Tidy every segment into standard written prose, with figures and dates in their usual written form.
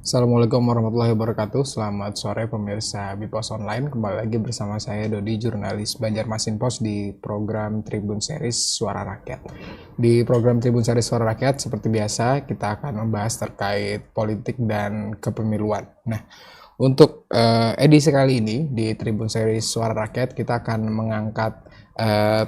Assalamualaikum warahmatullahi wabarakatuh. Selamat sore pemirsa Bipos Online. Kembali lagi bersama saya Dodi, jurnalis Banjarmasin Pos di program Tribun Series Suara Rakyat. Di program Tribun Series Suara Rakyat seperti biasa kita akan membahas terkait politik dan kepemiluan. Nah, untuk edisi kali ini di Tribun Series Suara Rakyat kita akan mengangkat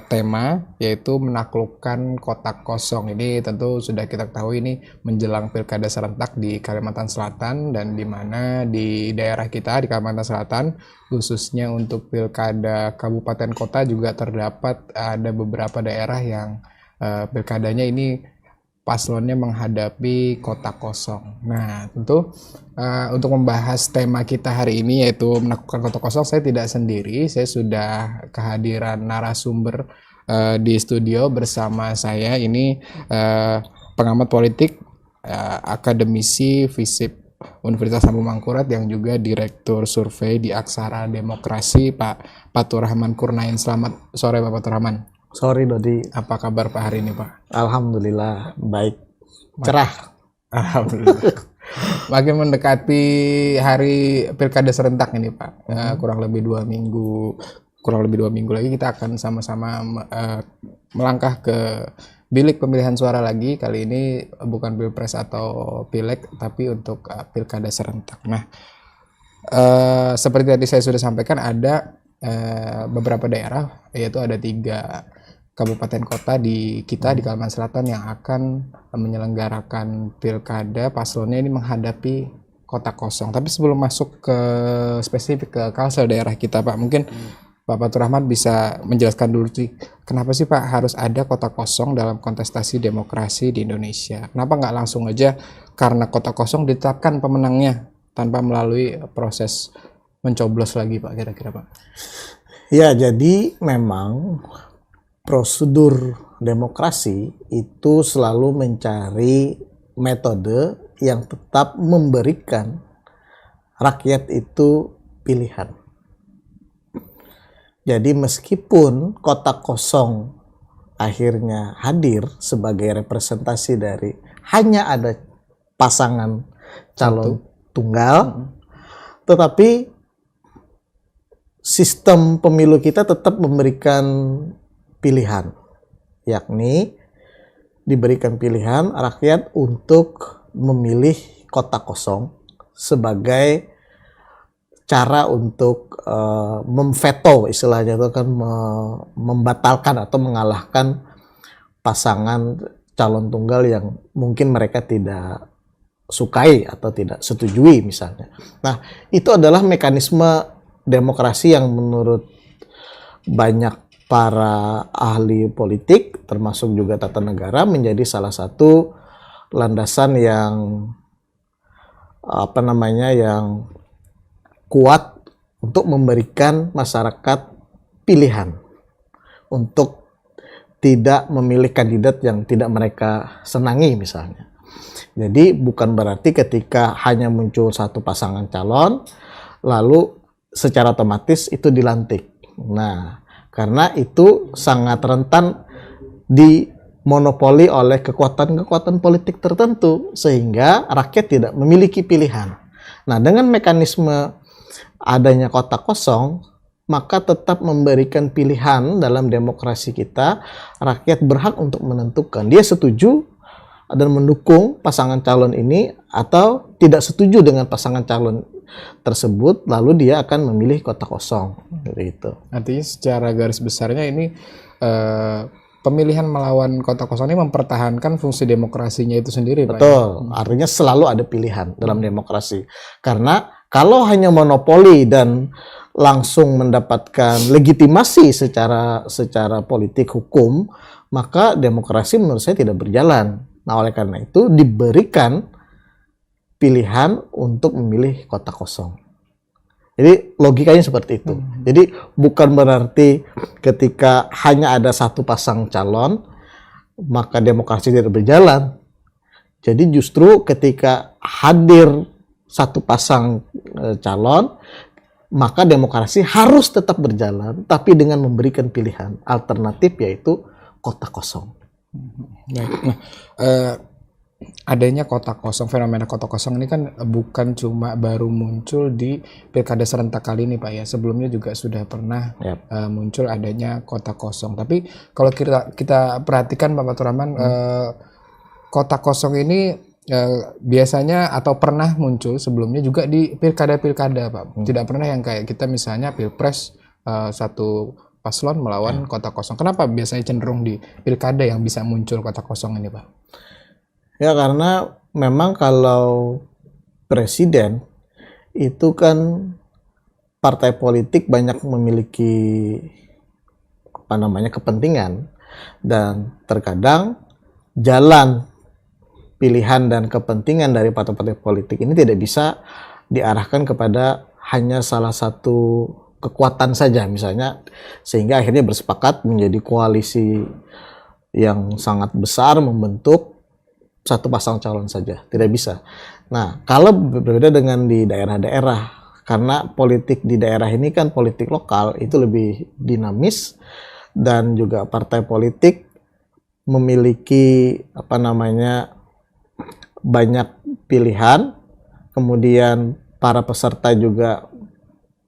tema yaitu menaklukkan kotak kosong. Ini tentu sudah kita ketahui ini menjelang pilkada serentak di Kalimantan Selatan, dan di mana di daerah kita di Kalimantan Selatan khususnya untuk pilkada kabupaten kota juga terdapat ada beberapa daerah yang pilkadanya ini paslonnya menghadapi kotak kosong. Nah, tentu untuk membahas tema kita hari ini yaitu menaklukkan kotak kosong, saya tidak sendiri. Saya sudah kehadiran narasumber di studio bersama saya. Ini pengamat politik, akademisi FISIP Universitas Lambung Mangkurat yang juga direktur survei di Aksara Demokrasi, Pak Fatur Rahman Kurnain. Selamat sore Pak Fatur Rahman. Sorry Dodi, Apa kabar Pak hari ini Pak? alhamdulillah baik, cerah. Alhamdulillah. Makin mendekati hari pilkada serentak ini Pak, kurang lebih 2 minggu, lagi kita akan sama-sama melangkah ke bilik pemilihan suara lagi. Kali ini bukan pilpres atau pileg, tapi untuk pilkada serentak. Nah, seperti tadi saya sudah sampaikan, ada beberapa daerah, yaitu ada 3 kabupaten kota di Kalimantan Selatan yang akan menyelenggarakan pilkada. Paslonnya ini menghadapi kotak kosong. Tapi sebelum masuk ke spesifik ke kalsel daerah kita Pak, mungkin Pak Fatur Rahman bisa menjelaskan dulu sih, kenapa sih Pak harus ada kotak kosong dalam kontestasi demokrasi di Indonesia? Kenapa nggak langsung aja karena kotak kosong ditetapkan pemenangnya tanpa melalui proses mencoblos lagi Pak, kira-kira Pak? Ya, jadi memang prosedur demokrasi itu selalu mencari metode yang tetap memberikan rakyat itu pilihan. Jadi meskipun kotak kosong akhirnya hadir sebagai representasi dari hanya ada pasangan calon tunggal, tetapi sistem pemilu kita tetap memberikan pilihan, yakni diberikan pilihan rakyat untuk memilih kotak kosong sebagai cara untuk memveto, istilahnya itu kan membatalkan atau mengalahkan pasangan calon tunggal yang mungkin mereka tidak sukai atau tidak setujui misalnya. Nah, itu adalah mekanisme demokrasi yang menurut banyak para ahli politik, termasuk juga tata negara, menjadi salah satu landasan yang yang kuat untuk memberikan masyarakat pilihan untuk tidak memilih kandidat yang tidak mereka senangi misalnya. Jadi bukan berarti ketika hanya muncul satu pasangan calon lalu secara otomatis itu dilantik. Nah, karena itu sangat rentan dimonopoli oleh kekuatan-kekuatan politik tertentu sehingga rakyat tidak memiliki pilihan. Nah, dengan mekanisme adanya kotak kosong, maka tetap memberikan pilihan dalam demokrasi kita. Rakyat berhak untuk menentukan dia setuju dan mendukung pasangan calon ini atau tidak setuju dengan pasangan calon tersebut, lalu dia akan memilih kotak kosong. Gitu. Artinya secara garis besarnya ini pemilihan melawan kotak kosong ini mempertahankan fungsi demokrasinya itu sendiri Pak. Betul, artinya selalu ada pilihan dalam demokrasi. Karena kalau hanya monopoli dan langsung mendapatkan legitimasi secara politik hukum, maka demokrasi menurut saya tidak berjalan. Nah, oleh karena itu diberikan pilihan untuk memilih kotak kosong. Jadi logikanya seperti itu. Jadi bukan berarti ketika hanya ada satu pasang calon maka demokrasi tidak berjalan. Jadi justru ketika hadir satu pasang calon maka demokrasi harus tetap berjalan, tapi dengan memberikan pilihan alternatif yaitu kotak kosong. Baik. Nah, adanya kota kosong, fenomena kota kosong ini kan bukan cuma baru muncul di pilkada serentak kali ini Pak ya. Sebelumnya juga sudah pernah muncul adanya kota kosong. Tapi kalau kita perhatikan Pak Faturrahman, kota kosong ini biasanya atau pernah muncul sebelumnya juga di pilkada-pilkada Pak. Tidak pernah yang kayak kita misalnya pilpres satu paslon melawan kota kosong. Kenapa biasanya cenderung di pilkada yang bisa muncul kota kosong ini Pak? Ya karena memang kalau presiden itu kan partai politik banyak memiliki kepentingan, dan terkadang jalan pilihan dan kepentingan dari partai-partai politik ini tidak bisa diarahkan kepada hanya salah satu kekuatan saja misalnya, sehingga akhirnya bersepakat menjadi koalisi yang sangat besar membentuk satu pasang calon saja, tidak bisa. Nah, kalau berbeda dengan di daerah-daerah, karena politik di daerah ini kan politik lokal, itu lebih dinamis, dan juga partai politik memiliki banyak pilihan, kemudian para peserta juga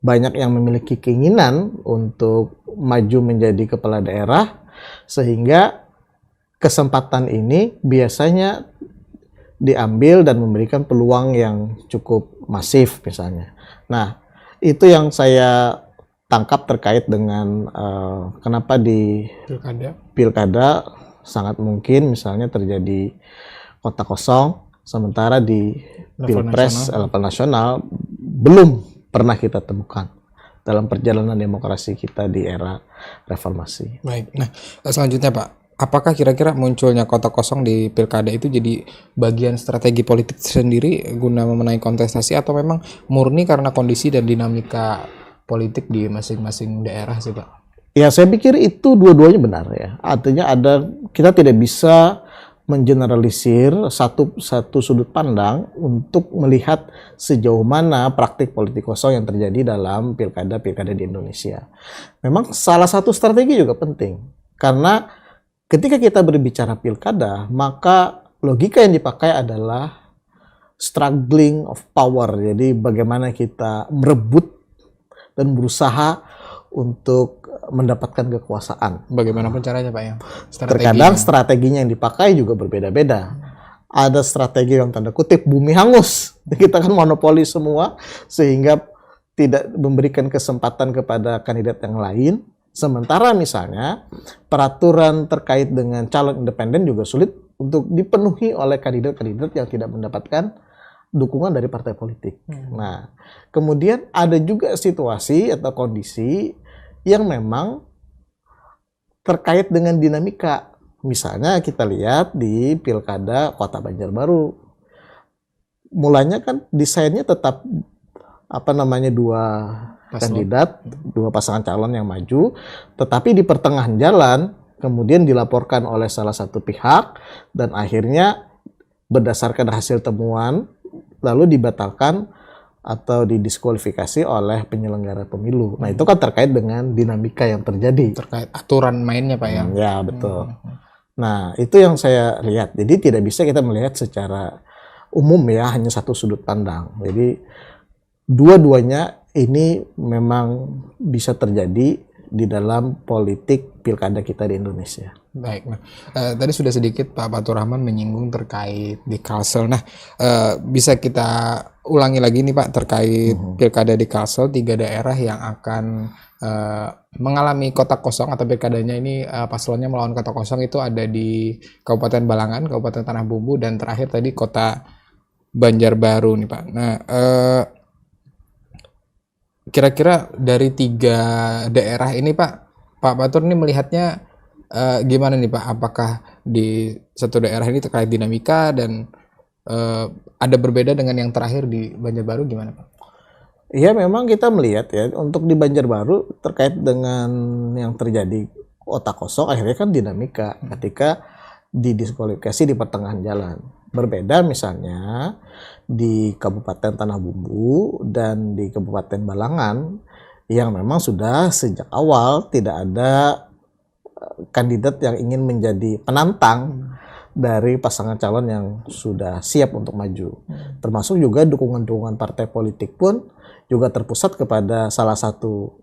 banyak yang memiliki keinginan untuk maju menjadi kepala daerah, sehingga kesempatan ini biasanya diambil dan memberikan peluang yang cukup masif misalnya. Nah, itu yang saya tangkap terkait dengan kenapa di pilkada sangat mungkin misalnya terjadi kota kosong, sementara di pilpres level nasional belum pernah kita temukan dalam perjalanan demokrasi kita di era reformasi. Baik, nah selanjutnya Pak, apakah kira-kira munculnya kota kosong di pilkada itu jadi bagian strategi politik sendiri guna memenangi kontestasi, atau memang murni karena kondisi dan dinamika politik di masing-masing daerah sih Pak? Ya, saya pikir itu dua-duanya benar ya. Artinya kita tidak bisa mengeneralisir satu sudut pandang untuk melihat sejauh mana praktik politik kosong yang terjadi dalam pilkada-pilkada di Indonesia. Memang salah satu strategi juga penting, karena ketika kita berbicara pilkada, maka logika yang dipakai adalah struggling of power. Jadi bagaimana kita merebut dan berusaha untuk mendapatkan kekuasaan. Bagaimanapun caranya Pak ya. Terkadang strateginya yang dipakai juga berbeda-beda. Ada strategi yang tanda kutip bumi hangus. Kita kan monopoli semua sehingga tidak memberikan kesempatan kepada kandidat yang lain. Sementara misalnya peraturan terkait dengan calon independen juga sulit untuk dipenuhi oleh kandidat-kandidat yang tidak mendapatkan dukungan dari partai politik. Nah, kemudian ada juga situasi atau kondisi yang memang terkait dengan dinamika. Misalnya kita lihat di pilkada Kota Banjarbaru. Mulanya kan desainnya tetap dua kandidat, dua pasangan calon yang maju, tetapi di pertengahan jalan kemudian dilaporkan oleh salah satu pihak dan akhirnya berdasarkan hasil temuan lalu dibatalkan atau didiskualifikasi oleh penyelenggara pemilu. Nah, itu kan terkait dengan dinamika yang terjadi. Terkait aturan mainnya Pak ya? Ya, betul. Nah, itu yang saya lihat. Jadi tidak bisa kita melihat secara umum ya, hanya satu sudut pandang. Jadi dua-duanya ini memang bisa terjadi di dalam politik pilkada kita di Indonesia. Baik, nah tadi sudah sedikit Pak Faturrahman menyinggung terkait di Kalsel. Nah, bisa kita ulangi lagi nih Pak terkait pilkada di Kalsel, 3 daerah yang akan mengalami kota kosong atau pilkadanya ini paslonnya melawan kota kosong itu ada di Kabupaten Balangan, Kabupaten Tanah Bumbu, dan terakhir tadi Kota Banjarbaru nih Pak. Nah, kira-kira dari 3 daerah ini Pak Fatur ini melihatnya gimana nih Pak? Apakah di satu daerah ini terkait dinamika dan ada berbeda dengan yang terakhir di Banjarbaru gimana Pak? Iya, memang kita melihat ya untuk di Banjarbaru terkait dengan yang terjadi kota kosong akhirnya kan dinamika ketika didiskualifikasi di pertengahan jalan. Berbeda misalnya di Kabupaten Tanah Bumbu dan di Kabupaten Balangan yang memang sudah sejak awal tidak ada kandidat yang ingin menjadi penantang dari pasangan calon yang sudah siap untuk maju. Termasuk juga dukungan-dukungan partai politik pun juga terpusat kepada salah satu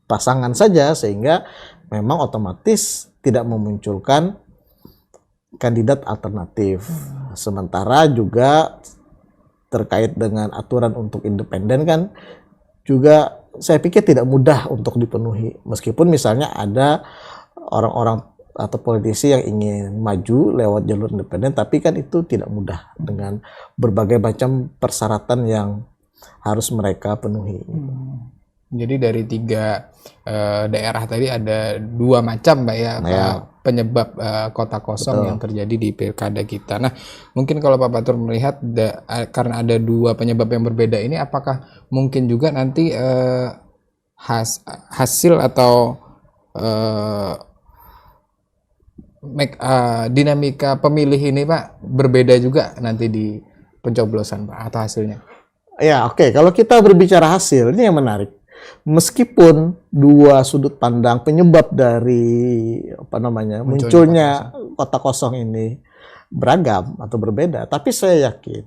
pasangan saja, sehingga memang otomatis tidak memunculkan kandidat alternatif. Sementara juga terkait dengan aturan untuk independen kan juga saya pikir tidak mudah untuk dipenuhi. Meskipun misalnya ada orang-orang atau politisi yang ingin maju lewat jalur independen, tapi kan itu tidak mudah dengan berbagai macam persyaratan yang harus mereka penuhi. Jadi dari 3 daerah tadi ada 2 macam, Mbak ya, penyebab kota kosong yang terjadi di pilkada kita. Nah, mungkin kalau Pak Batur melihat karena ada 2 penyebab yang berbeda ini, apakah mungkin juga nanti hasil atau dinamika pemilih ini, Pak, berbeda juga nanti di pencoblosan, Pak, atau hasilnya? Ya, oke. Kalau kita berbicara hasil, ini yang menarik. Meskipun 2 sudut pandang penyebab dari munculnya kota kosong ini beragam atau berbeda, tapi saya yakin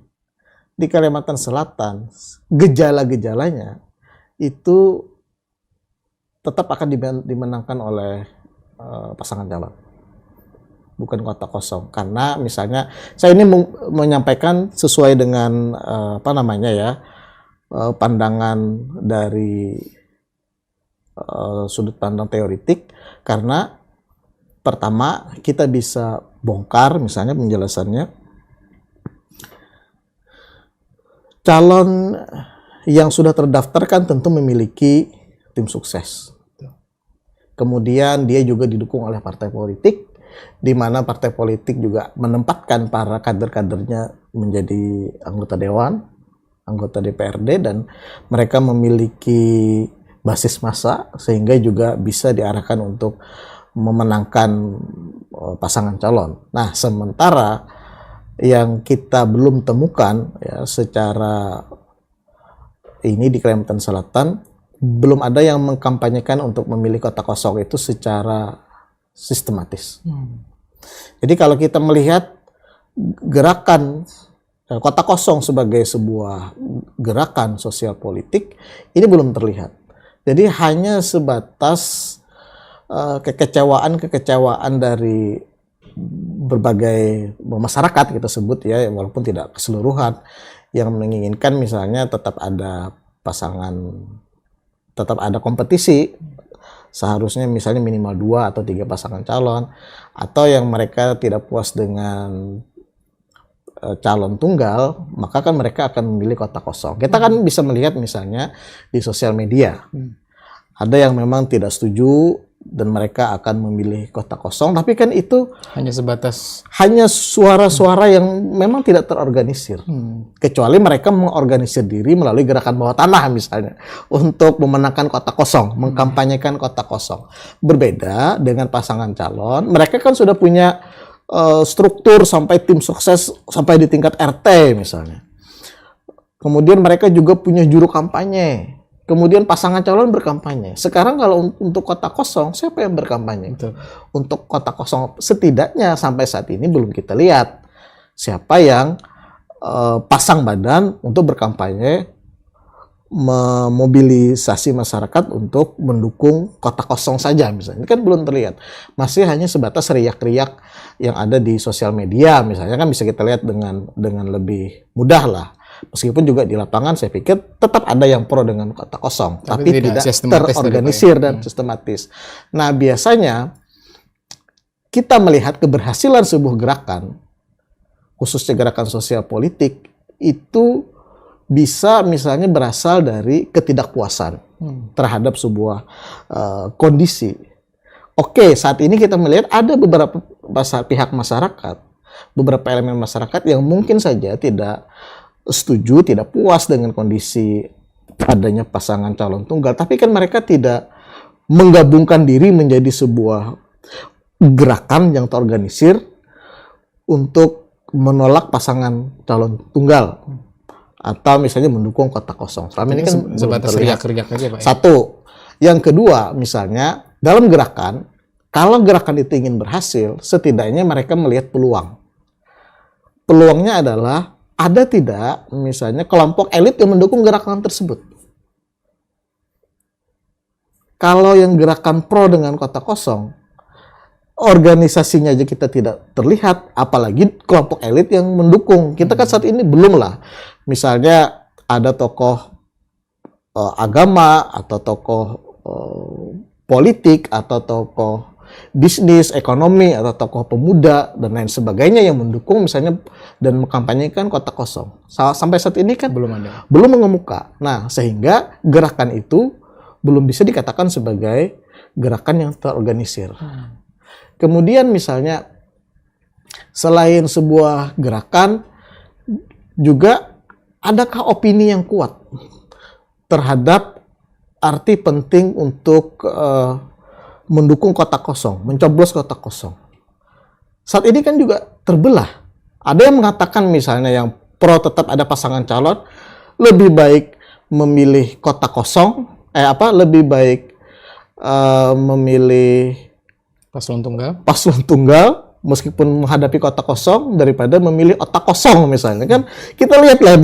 di Kalimantan Selatan gejala-gejalanya itu tetap akan dimenangkan oleh pasangan calon, bukan kota kosong. Karena misalnya saya ini menyampaikan sesuai dengan pandangan dari sudut pandang teoritik, karena pertama kita bisa bongkar misalnya penjelasannya, calon yang sudah terdaftar kan tentu memiliki tim sukses, kemudian dia juga didukung oleh partai politik, di mana partai politik juga menempatkan para kader-kadernya menjadi anggota dewan, anggota DPRD, dan mereka memiliki basis massa sehingga juga bisa diarahkan untuk memenangkan pasangan calon. Nah, sementara yang kita belum temukan ya secara ini di Kalimantan Selatan, belum ada yang mengkampanyekan untuk memilih kota kosong itu secara sistematis. Jadi kalau kita melihat gerakan kota kosong sebagai sebuah gerakan sosial politik, ini belum terlihat. Jadi hanya sebatas kekecewaan dari berbagai masyarakat kita sebut ya, walaupun tidak keseluruhan, yang menginginkan misalnya tetap ada kompetisi, seharusnya misalnya minimal 2 atau 3 pasangan calon, atau yang mereka tidak puas dengan calon tunggal, maka kan mereka akan memilih kota kosong. Kita kan bisa melihat misalnya di sosial media, ada yang memang tidak setuju dan mereka akan memilih kota kosong, tapi kan itu hanya suara-suara yang memang tidak terorganisir, kecuali mereka mengorganisir diri melalui gerakan bawah tanah misalnya untuk memenangkan kota kosong, mengkampanyekan kota kosong. Berbeda dengan pasangan calon, mereka kan sudah punya struktur sampai tim sukses sampai di tingkat RT misalnya. Kemudian mereka juga punya juru kampanye. Kemudian pasangan calon berkampanye. Sekarang kalau untuk kota kosong, siapa yang berkampanye? Betul. Untuk kota kosong setidaknya sampai saat ini belum kita lihat siapa yang pasang badan untuk berkampanye, memobilisasi masyarakat untuk mendukung kota kosong saja misalnya. Ini kan belum terlihat. Masih hanya sebatas riak-riak yang ada di sosial media misalnya, kan bisa kita lihat dengan lebih mudah lah. Meskipun juga di lapangan saya pikir tetap ada yang pro dengan kota kosong, tapi tidak terorganisir dan sistematis. Nah, biasanya kita melihat keberhasilan sebuah gerakan, khususnya gerakan sosial politik, itu bisa misalnya berasal dari ketidakpuasan terhadap sebuah kondisi. Oke, saat ini kita melihat ada beberapa pihak masyarakat, beberapa elemen masyarakat yang mungkin saja tidak setuju, tidak puas dengan kondisi adanya pasangan calon tunggal, tapi kan mereka tidak menggabungkan diri menjadi sebuah gerakan yang terorganisir untuk menolak pasangan calon tunggal atau misalnya mendukung kota kosong. Selama ini kan sebatas riak-riak aja, Pak. Satu. Yang kedua, misalnya dalam gerakan Kalau gerakan itu ingin berhasil, setidaknya mereka melihat peluang. Peluangnya adalah ada tidak misalnya kelompok elit yang mendukung gerakan tersebut. Kalau yang gerakan pro dengan kota kosong, organisasinya aja kita tidak terlihat, apalagi kelompok elit yang mendukung. Kita kan saat ini belum lah. Misalnya ada tokoh agama atau tokoh politik atau tokoh bisnis, ekonomi, atau tokoh pemuda dan lain sebagainya yang mendukung misalnya dan mengkampanyekan kota kosong. Sampai saat ini kan belum mengemuka. Nah, sehingga gerakan itu belum bisa dikatakan sebagai gerakan yang terorganisir. Kemudian misalnya selain sebuah gerakan, juga adakah opini yang kuat terhadap arti penting untuk mendukung kota kosong, mencoblos kota kosong. Saat ini kan juga terbelah. Ada yang mengatakan misalnya yang pro tetap ada pasangan calon, lebih baik memilih kota kosong, lebih baik memilih paslon tunggal meskipun menghadapi kota kosong daripada memilih otak kosong misalnya. Kan kita lihatlah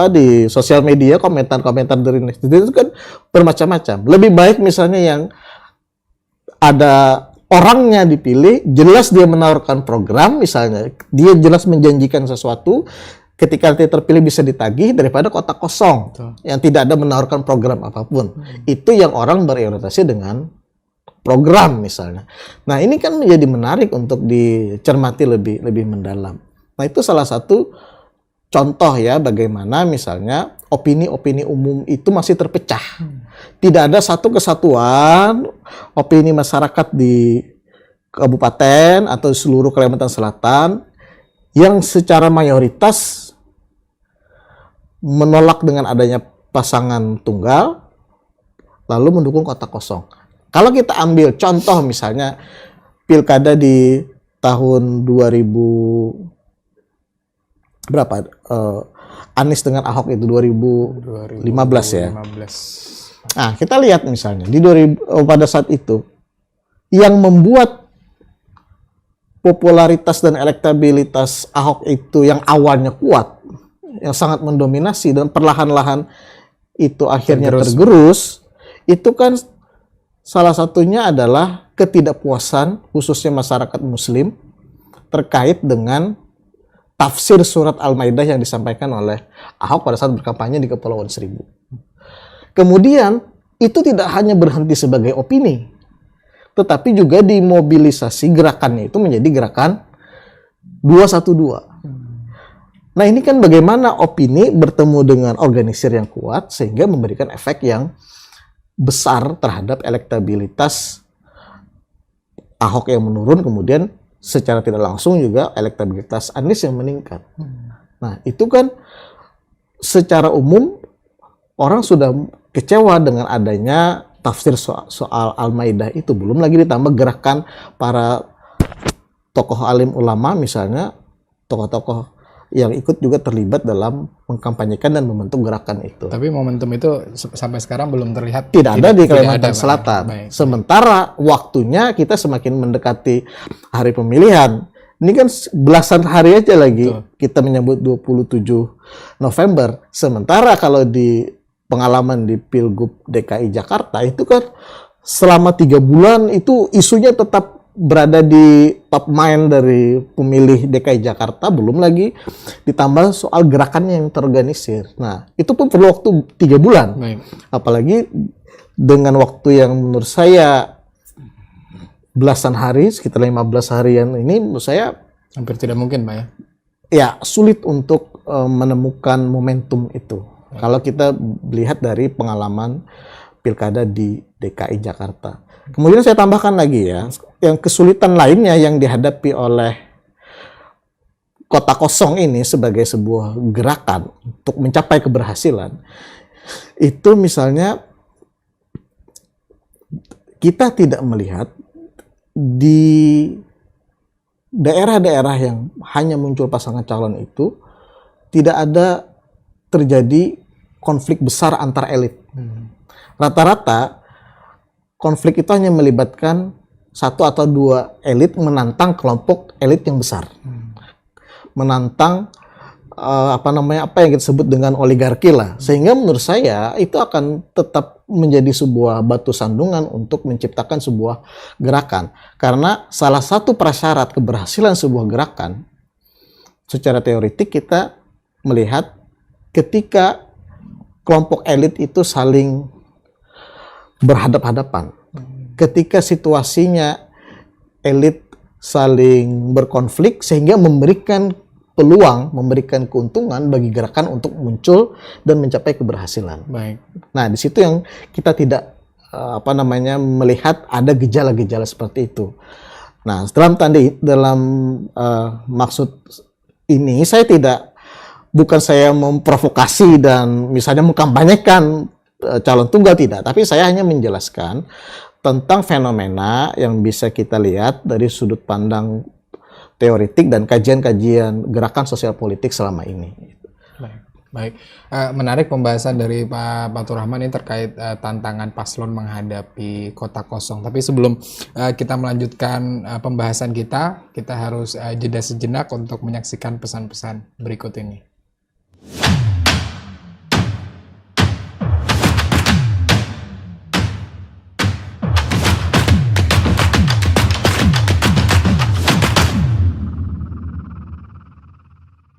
di sosial media komentar-komentar dari netizen itu kan bermacam-macam. Lebih baik misalnya yang ada orangnya dipilih, jelas dia menawarkan program misalnya, dia jelas menjanjikan sesuatu, ketika nanti terpilih bisa ditagih daripada kota kosong. Betul. Yang tidak ada menawarkan program apapun. Itu yang orang berorientasi dengan program misalnya. Nah, ini kan menjadi menarik untuk dicermati lebih mendalam. Nah, itu salah satu contoh ya bagaimana misalnya opini-opini umum itu masih terpecah. Tidak ada satu kesatuan opini masyarakat di kabupaten atau seluruh Kalimantan Selatan yang secara mayoritas menolak dengan adanya pasangan tunggal lalu mendukung kota kosong. Kalau kita ambil contoh misalnya pilkada di tahun 2000 berapa? Anies dengan Ahok itu 2015 ya. Nah, kita lihat misalnya pada saat itu yang membuat popularitas dan elektabilitas Ahok itu yang awalnya kuat, yang sangat mendominasi dan perlahan-lahan itu akhirnya tergerus, itu kan salah satunya adalah ketidakpuasan khususnya masyarakat Muslim terkait dengan tafsir surat Al-Maidah yang disampaikan oleh Ahok pada saat berkampanye di Kepulauan Seribu. Kemudian itu tidak hanya berhenti sebagai opini, tetapi juga dimobilisasi gerakannya itu menjadi gerakan 212. Nah, ini kan bagaimana opini bertemu dengan organisir yang kuat sehingga memberikan efek yang besar terhadap elektabilitas Ahok yang menurun, kemudian secara tidak langsung juga elektabilitas Anies yang meningkat. Nah, itu kan secara umum orang sudah kecewa dengan adanya tafsir soal Al-Maidah itu. Belum lagi ditambah gerakan para tokoh alim ulama misalnya, tokoh-tokoh yang ikut juga terlibat dalam mengkampanyekan dan membentuk gerakan itu. Tapi momentum itu sampai sekarang belum terlihat. Tidak ada di Kalimantan Selatan. Sementara waktunya kita semakin mendekati hari pemilihan. Ini kan belasan hari aja lagi. Betul. Kita menyambut 27 November. Sementara kalau di pengalaman di Pilgub DKI Jakarta itu kan selama 3 bulan itu isunya tetap berada di top mind dari pemilih DKI Jakarta, belum lagi ditambah soal gerakan yang terorganisir. Nah, itu pun perlu waktu 3 bulan. Baik. Apalagi dengan waktu yang menurut saya belasan hari, sekitar 15 harian ini menurut saya hampir tidak mungkin, Pak ya? Ya, sulit untuk menemukan momentum itu. Baik. Kalau kita lihat dari pengalaman pilkada di DKI Jakarta. Kemudian saya tambahkan lagi ya, yang kesulitan lainnya yang dihadapi oleh kota kosong ini sebagai sebuah gerakan untuk mencapai keberhasilan, itu misalnya kita tidak melihat di daerah-daerah yang hanya muncul pasangan calon itu tidak ada terjadi konflik besar antar elit. Rata-rata konflik itu hanya melibatkan satu atau dua elit menantang kelompok elit yang besar, menantang apa yang kita sebut dengan oligarki lah. Sehingga menurut saya itu akan tetap menjadi sebuah batu sandungan untuk menciptakan sebuah gerakan. Karena salah satu prasyarat keberhasilan sebuah gerakan secara teoritik kita melihat ketika kelompok elit itu saling berhadap-hadapan. Ketika situasinya elit saling berkonflik sehingga memberikan peluang, memberikan keuntungan bagi gerakan untuk muncul dan mencapai keberhasilan. Baik. Nah, di situ yang kita tidak melihat ada gejala-gejala seperti itu. Nah, dalam maksud ini saya bukan saya memprovokasi dan misalnya mengkampanyekan calon tunggal, tidak, tapi saya hanya menjelaskan tentang fenomena yang bisa kita lihat dari sudut pandang teoritik dan kajian-kajian gerakan sosial politik selama ini. Baik. Menarik pembahasan dari Pak Fatur Rahman ini terkait tantangan paslon menghadapi kota kosong. Tapi sebelum kita melanjutkan pembahasan kita harus jeda sejenak untuk menyaksikan pesan-pesan berikut ini.